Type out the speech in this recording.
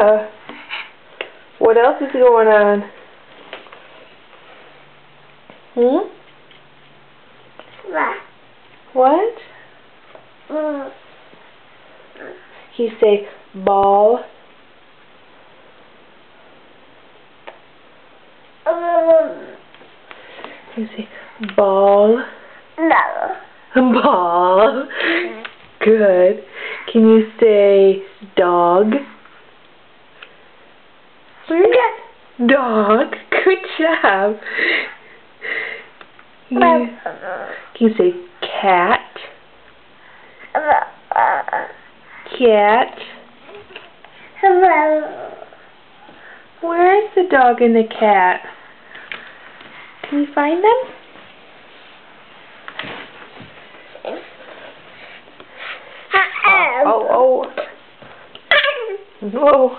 Yeah. What else is going on? What? Can you say ball? Can you say ball? No. Ball. Good. Can you say dog? Dog. Good job. Can you say cat? Cat. Where is the dog and the cat? Can you find them? Oh. Whoa.